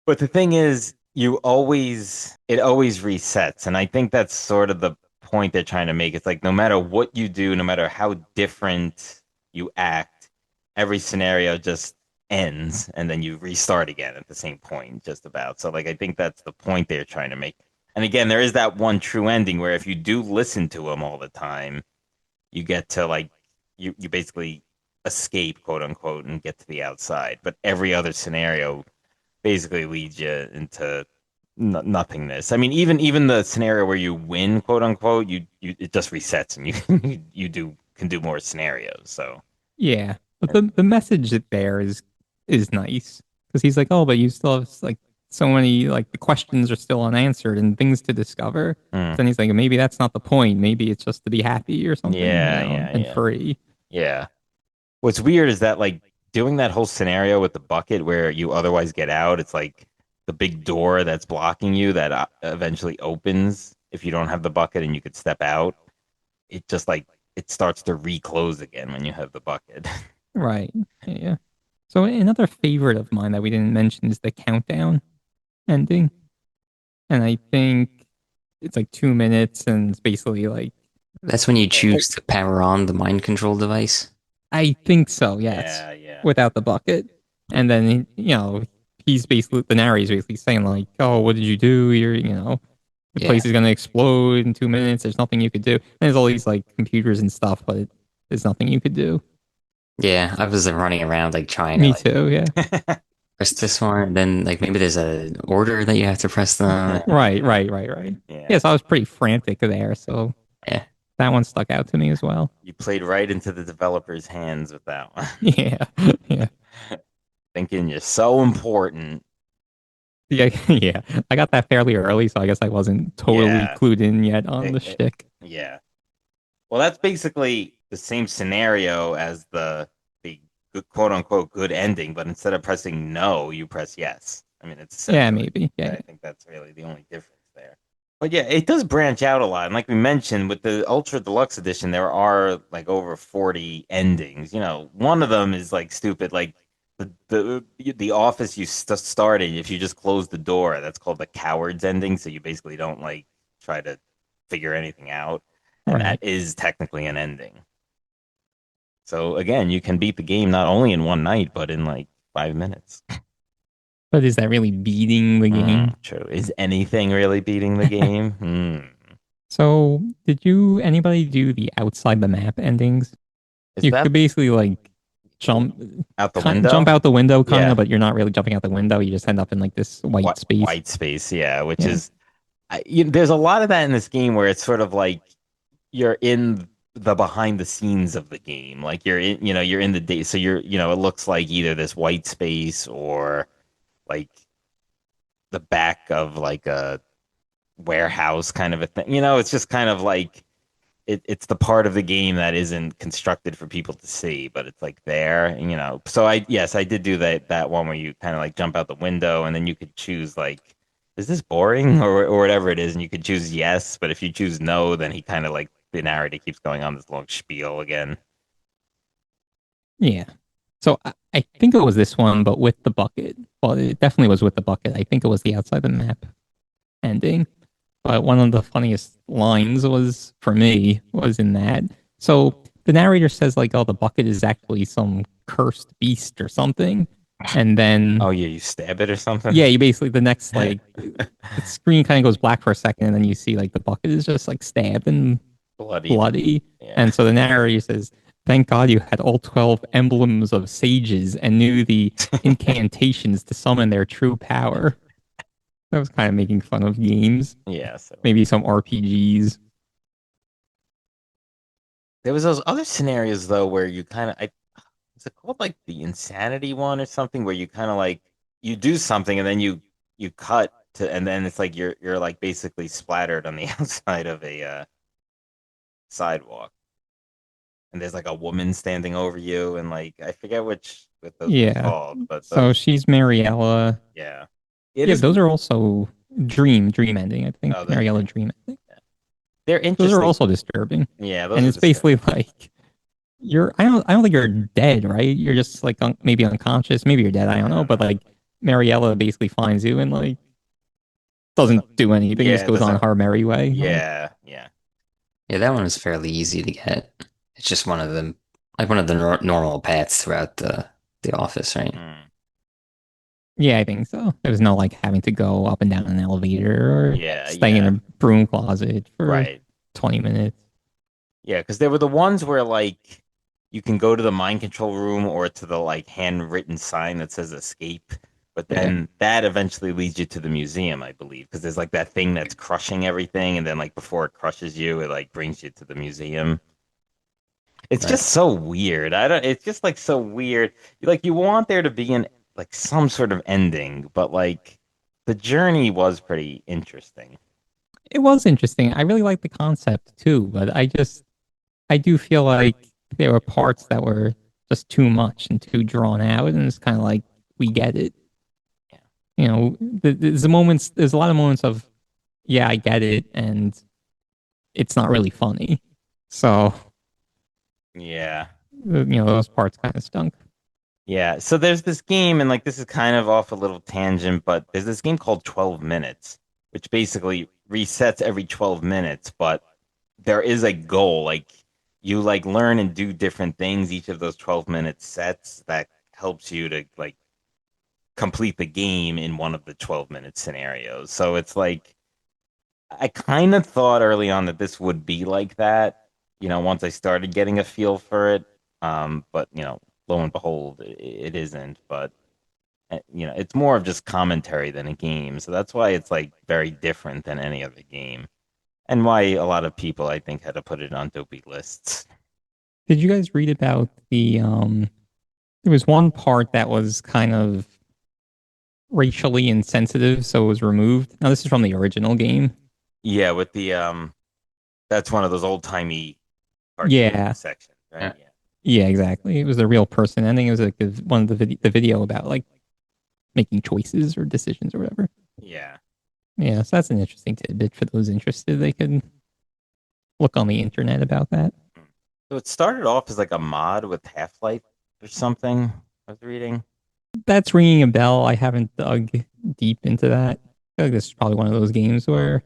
But the thing is, it always resets. And I think that's sort of the point they're trying to make. It's like no matter what you do, no matter how different you act, every scenario just ends and then you restart again at the same point, just about. So, like, I think that's the point they're trying to make. And again, there is that one true ending where if you do listen to him all the time, you get to like, you basically escape, quote unquote, and get to the outside. But every other scenario basically leads you into nothingness. I mean, even the scenario where you win, quote unquote, you it just resets and you do can do more scenarios. So Yeah, but the message that there is nice because he's like, oh, but you still have like so many like the questions are still unanswered and things to discover. mm, Then he's like, maybe that's not the point. Maybe it's just to be happy or something, yeah, yeah, and yeah, free. yeah. What's weird is that like doing that whole scenario with the bucket where you otherwise get out, it's like the big door that's blocking you that eventually opens if you don't have the bucket and you could step out. It just like it starts to reclose again when you have the bucket. Right. Yeah. So another favorite of mine that we didn't mention is the countdown ending. And I think it's like 2 minutes and it's basically like That's when you oh, choose to power on the mind control device. I think so, yes. Yeah, yeah. Without the bucket. And then he's basically the narrator's basically saying like, oh, what did you do? The Yeah, place is gonna explode in 2 minutes. There's nothing you could do. And there's all these like computers and stuff, but there's nothing you could do. yeah. I was running around like trying to Me like too, yeah. press this one, and then like maybe there's an order that you have to press them. Right. Yeah. Yes, I was pretty frantic there, so Yeah, that one stuck out to me as well. You played right into the developer's hands with that one. Yeah, yeah, Thinking you're so important. yeah, yeah. I got that fairly early, so I guess I wasn't totally Yeah. clued in yet on It- the it- shtick. yeah. Well, that's basically the same scenario as the good, quote unquote good ending, but instead of pressing no, you press yes. I mean, it's Yeah, essentially, maybe. Yeah, I think that's really the only difference there. But yeah, it does branch out a lot. And like we mentioned, with the Ultra Deluxe Edition, there are like over 40 endings. One of them is like stupid, like the office you start in, if you just close the door, that's called the coward's ending. So you basically don't like try to figure anything out. And that right. is technically an ending. So again, you can beat the game not only in one night, but in like 5 minutes. But is that really beating the game? True. Is anything really beating the game? So, did anybody do the outside the map endings? Is You that could basically like jump, out the jump window? out the window, kind of, Yeah. but you're not really jumping out the window. You just end up in like this white space. White space, yeah, which Yeah, is there's a lot of that in this game where it's sort of like you're in the behind the scenes of the game. Like you're in the day, so it looks like either this white space or like the back of like a warehouse kind of a thing. It's just kind of like it's the part of the game that isn't constructed for people to see, but it's like there, and, So yes, I did do that one where you kind of like jump out the window, and then you could choose like, is this boring or whatever it is, and you could choose yes, but if you choose no, then he kind of like the narrator keeps going on this long spiel again. Yeah. So I think it was this one, but with the bucket. Well, it definitely was with the bucket. I think it was the outside the map ending. But one of the funniest lines was for me was in that. So the narrator says like, "Oh, the bucket is actually some cursed beast or something," and then Oh yeah, you stab it or something. yeah, you basically the next like the screen kind of goes black for a second, and then you see like the bucket is just like stabbed and Bloodied. bloody. Yeah. And so the narrator says, "Thank God you had all 12 emblems of sages and knew the incantations to summon their true power." That was kind of making fun of games, Yeah. So maybe some RPGs. there was those other scenarios though where you kind of, is it called like the insanity one or something, where you kind of like you do something and then you cut to, and then it's like you're like basically splattered on the outside of a sidewalk, and there's like a woman standing over you, and like I forget what those were Yeah. called, but So those, she's Mariella. yeah, it Yeah, is. those are also dream ending, I think. Oh, Mariella dream ending. they're Those are interesting. also disturbing. Yeah, those And are it's disturbing. basically like I don't think you're dead, right? You're just like maybe unconscious, maybe you're dead, I don't I know, don't but know. like Mariella basically finds you and like doesn't do anything, just Yeah, it goes on doesn't. her merry way. Like, Yeah, yeah. Yeah, that one was fairly easy to get. It's just one of them, like one of the normal paths throughout the office, right? Mm. yeah, I think so. There was no like having to go up and down an elevator or Yeah, staying in yeah. a broom closet for Right. 20 minutes. Yeah, because there were the ones where like you can go to the mind control room or to the like handwritten sign that says escape, but Right, then that eventually leads you to the museum, I believe, because there's like that thing that's crushing everything, and then like before it crushes you, it like brings you to the museum. It's right. just so weird. I don't. It's just like so weird. Like you want there to be an like some sort of ending, but like the journey was pretty interesting. It was interesting. I really liked the concept too, but I do feel like there were parts that were just too much and too drawn out, and it's kind of like we get it. Yeah. You know, there's a lot of moments of yeah, I get it, and it's not really funny. So, Yeah. those parts kind of stunk. Yeah, so there's this game, and like this is kind of off a little tangent, but there's this game called 12 Minutes, which basically resets every 12 minutes, but there is a goal. Like you like learn and do different things each of those 12-minute sets that helps you to like complete the game in one of the 12-minute scenarios. So it's like I kind of thought early on that this would be like that, once I started getting a feel for it. But lo and behold, it isn't. But it's more of just commentary than a game. So that's why it's like very different than any other game, and why a lot of people I think had to put it on dopey lists. Did you guys read about the? There was one part that was kind of racially insensitive, so it was removed. Now, this is from the original game. Yeah, with the that's one of those old timey cartoon Yeah, sections, right? Yeah. Yeah. yeah, exactly. It was a real person ending. It was like one of the video about like making choices or decisions or whatever. Yeah. Yeah, so that's an interesting tidbit for those interested. They could look on the internet about that. So it started off as like a mod with Half-Life or something. I was reading. That's ringing a bell. I haven't dug deep into that. I feel like this is probably one of those games where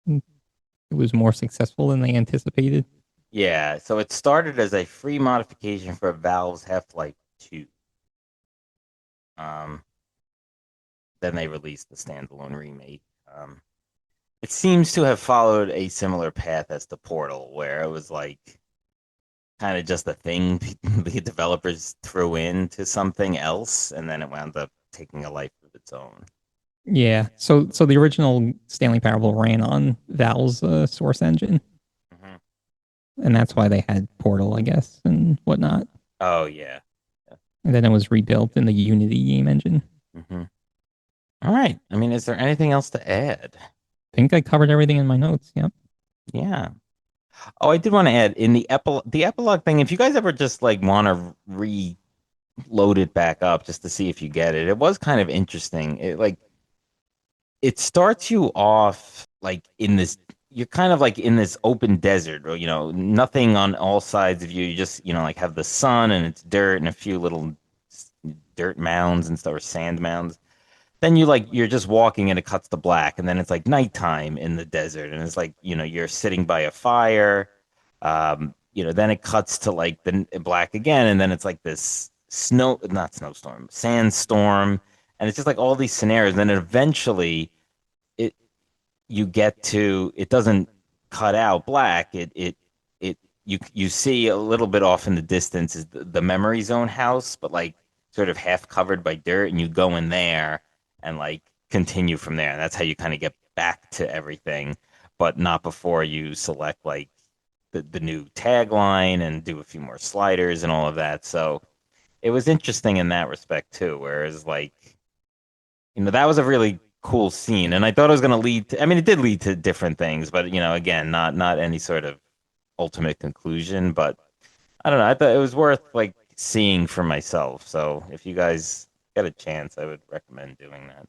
it was more successful than they anticipated. Yeah, so it started as a free modification for Valve's Half-Life 2. Um, then they released the standalone remake. It seems to have followed a similar path as the Portal, where it was like kind of just a thing the developers threw into something else, and then it wound up taking a life of its own. Yeah. So the original Stanley Parable ran on Valve's source engine, Mhm. and that's why they had Portal, I guess, and whatnot. Oh yeah. And then it was rebuilt in the Unity game engine. Hmm. All right. I mean, is there anything else to add? I think I covered everything in my notes. Yep. Yeah. Oh, I did want to add in the epilogue thing. If you guys ever just like want to reload it back up just to see if you get it, it was kind of interesting. It starts you off like in this. You're kind of like in this open desert, or nothing on all sides of you. You just like have the sun and it's dirt and a few little dirt mounds and stuff or sand mounds. Then you're just walking and it cuts to black, and then it's like nighttime in the desert, and it's like you're sitting by a fire. Then it cuts to like the black again, and then it's like this not snowstorm, sandstorm, and it's just like all these scenarios. And then eventually it you get to it doesn't cut out black. You see a little bit off in the distance is the memory zone house, but like sort of half covered by dirt, and you go in there and like continue from there. And that's how you kind of get back to everything, but not before you select like the new tagline and do a few more sliders and all of that. So it was interesting in that respect too. Whereas like, that was a really cool scene. And I thought it was going to lead to, I mean, it did lead to different things, but again, not any sort of ultimate conclusion, but I don't know. I thought it was worth like seeing for myself. So if you guys get a chance, I would recommend doing that.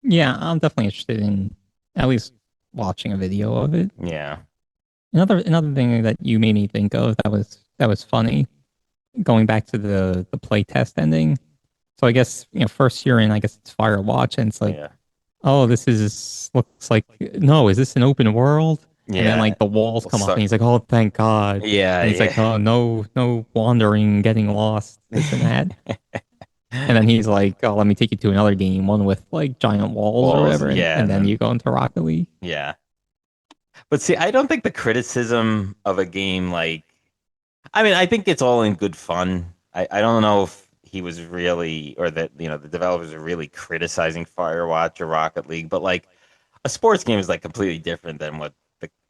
Yeah, I'm definitely interested in at least watching a video of it. Yeah. Another thing that you made me think of that was funny, going back to the play test ending. So I guess, first you're in, I guess it's Firewatch, and it's like, Yeah. oh, this looks like, no, is this an open world? And then Yeah. like the walls We'll come up and start. he's like, oh, thank God. Yeah. And he's like, Yeah. oh, no wandering, getting lost, this and that. And then he's like, oh, let me take you to another game, one with like giant walls or Walls. whatever. And, Yeah. and And then then, you go into Rocket League. yeah. But see, I don't think the criticism of a game like, I mean, I think it's all in good fun. I don't know if he was really, or that, the developers are really criticizing Firewatch or Rocket League, but like a sports game is like completely different than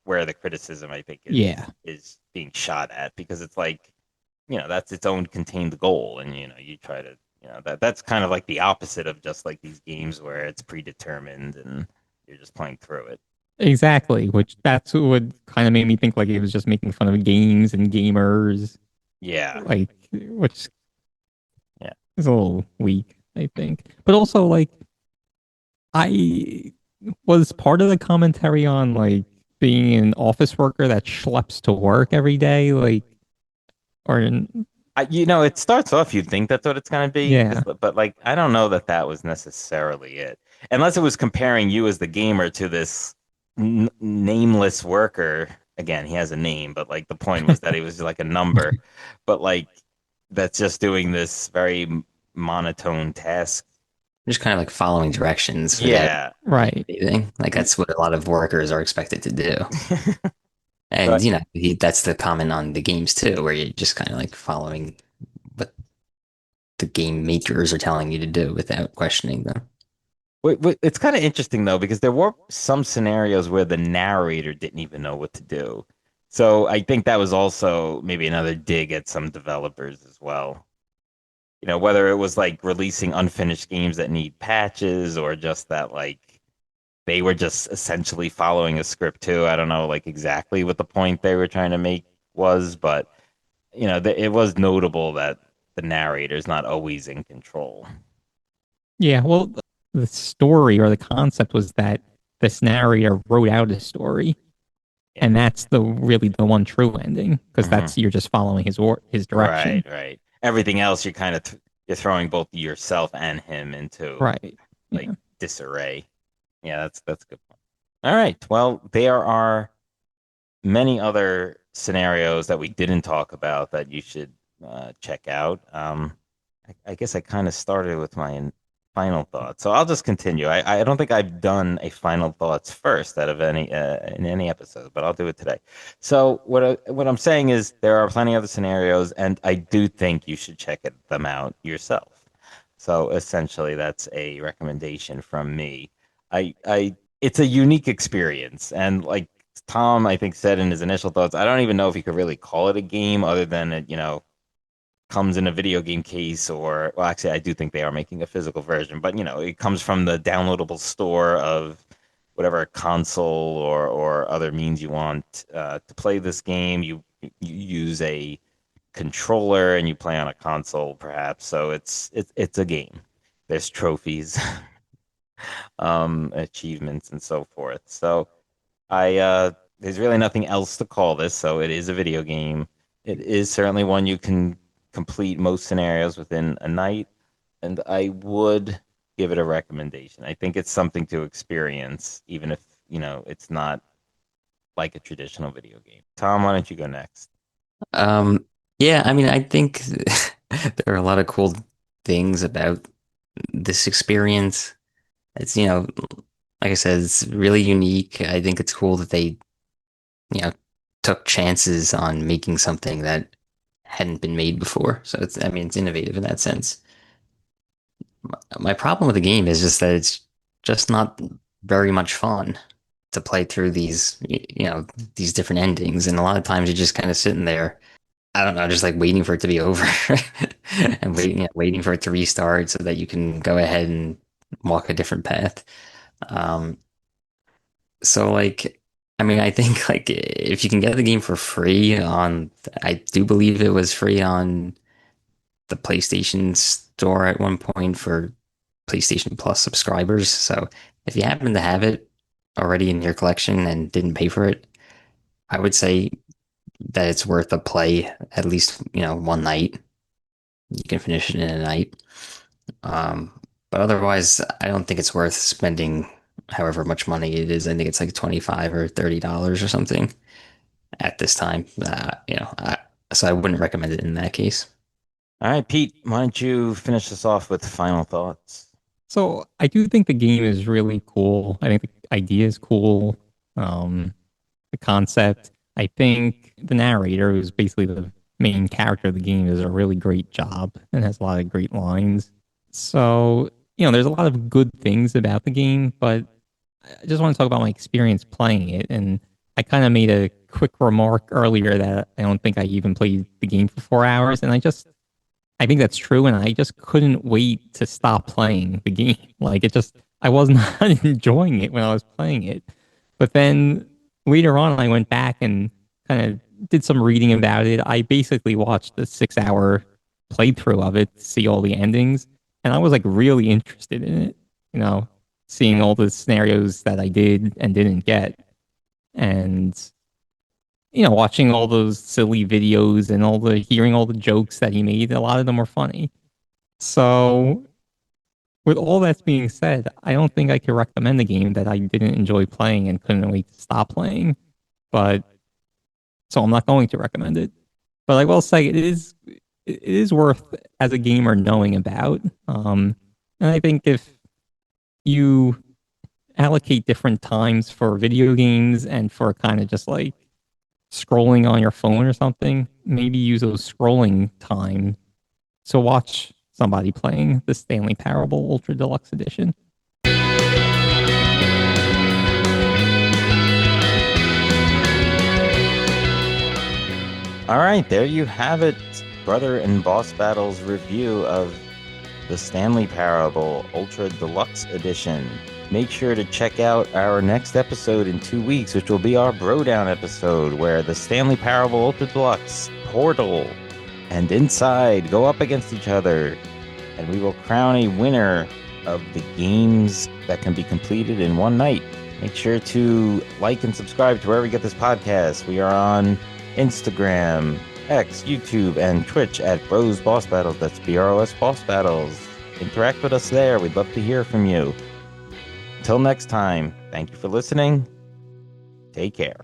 where the criticism I think Yeah. is being shot at, because it's like, that's its own contained goal. And, you try to, that's kind of like the opposite of just like these games where it's predetermined and you're just playing through it. Exactly. Which that's what kind of made me think like he was just making fun of games and gamers, Yeah. like, which Yeah. is a little weak, I think. But also, like, I was part of the commentary on like being an office worker that schleps to work every day, like, or It starts off, you'd think that's what it's going to be, yeah, but like, I don't know that that was necessarily it, unless it was comparing you as the gamer to this nameless worker. Again, he has a name, but like the point was that he was like a number, but like that's just doing this very monotone task. Just kind of like following directions without Yeah. right. anything. Like that's what a lot of workers are expected to do. And But that's the comment on the games too, where you're just kind of like following what the game makers are telling you to do without questioning them. it's kind of interesting though, because there were some scenarios where the narrator didn't even know what to do. So I think that was also maybe another dig at some developers as well. Whether it was like releasing unfinished games that need patches, or just that like they were just essentially following a script too. I don't know like exactly what the point they were trying to make was, but it was notable that the narrator's not always in control. Yeah, well, the story or the concept was that this narrator wrote out a story, Yeah. and that's the really the one true ending because Hmm. that's you're just following his Right, direction. right. Everything else, you're kind of you're throwing both yourself and him into Right. like Yeah. disarray. Yeah, that's a good point. All right. Well, there are many other scenarios that we didn't talk about that you should check out. I guess I kind of started with my final thoughts, so I'll just continue. I don't think I've done a final thoughts first out of any in any episode, but I'll do it today. So what I'm saying is there are plenty of other scenarios, and I do think you should them out yourself. So essentially, that's a recommendation from me. It's a unique experience, and like Tom, I think said in his initial thoughts, I don't even know if you could really call it a game other than it, comes in a video game case, or well, actually, I do think they are making a physical version, but it comes from the downloadable store of whatever console or other means you want to play this game. You use a controller and you play on a console, perhaps. So it's a game. There's trophies, achievements, and so forth. So I there's really nothing else to call this. So it is a video game. It is certainly one you can complete most scenarios within a night, and I would give it a recommendation. I think it's something to experience, even if, it's not like a traditional video game. Tom, why don't you go next? Um, yeah, I mean, I think there are a lot of cool things about this experience. It's, like I said, it's really unique. I think it's cool that they, you know, took chances on making something that hadn't been made before. So I mean, it's innovative in that sense. My problem with the game is just that it's just not very much fun to play through these different endings. And a lot of times you're just kind of sitting there, I don't know, just like waiting for it to be over and waiting for it to restart so that you can go ahead and walk a different path. Um, so like, I mean, I think like if you can get the game for free I do believe it was free on the PlayStation Store at one point for PlayStation Plus subscribers. So if you happen to have it already in your collection and didn't pay for it, I would say that it's worth a play at least, one night. You can finish it in a night. But otherwise, I don't think it's worth spending however much money it is. I think it's like 25 or $30 or something at this time. So I wouldn't recommend it in that case. All right, Pete, why don't you finish this off with final thoughts? So I do think the game is really cool. I think the idea is cool. Um, the concept. I think the narrator, who's basically the main character of the game, does a really great job and has a lot of great lines. So, there's a lot of good things about the game, but I just want to talk about my experience playing it. And I kind of made a quick remark earlier that I don't think I even played the game for 4 hours. And I think that's true. And I just couldn't wait to stop playing the game. Like I was not enjoying it when I was playing it. But then later on, I went back and kind of did some reading about it. I basically watched a 6 hour playthrough of it to see all the endings. And I was like really interested in it, you know, seeing all the scenarios that I did and didn't get. And, watching all those silly videos and hearing all the jokes that he made, a lot of them were funny. So, with all that being said, I don't think I could recommend a game that I didn't enjoy playing and couldn't wait to stop playing. But so I'm not going to recommend it. But I will say it is worth as a gamer knowing about. And I think if you allocate different times for video games and for kind of just like scrolling on your phone or something, maybe use those scrolling time to watch somebody playing the Stanley Parable Ultra Deluxe Edition. All right, there you have it. Brother and Boss Battles review of the Stanley Parable Ultra Deluxe Edition. Make sure to check out our next episode in 2 weeks, which will be our Bro Down episode, where the Stanley Parable Ultra Deluxe, Portal, and Inside go up against each other, and we will crown a winner of the games that can be completed in one night. Make sure to like and subscribe to wherever you get this podcast. We are on Instagram, X, YouTube, and Twitch at Bros Boss Battles. That's BROS Boss Battles. Interact with us there. We'd love to hear from you. Until next time, thank you for listening. Take care.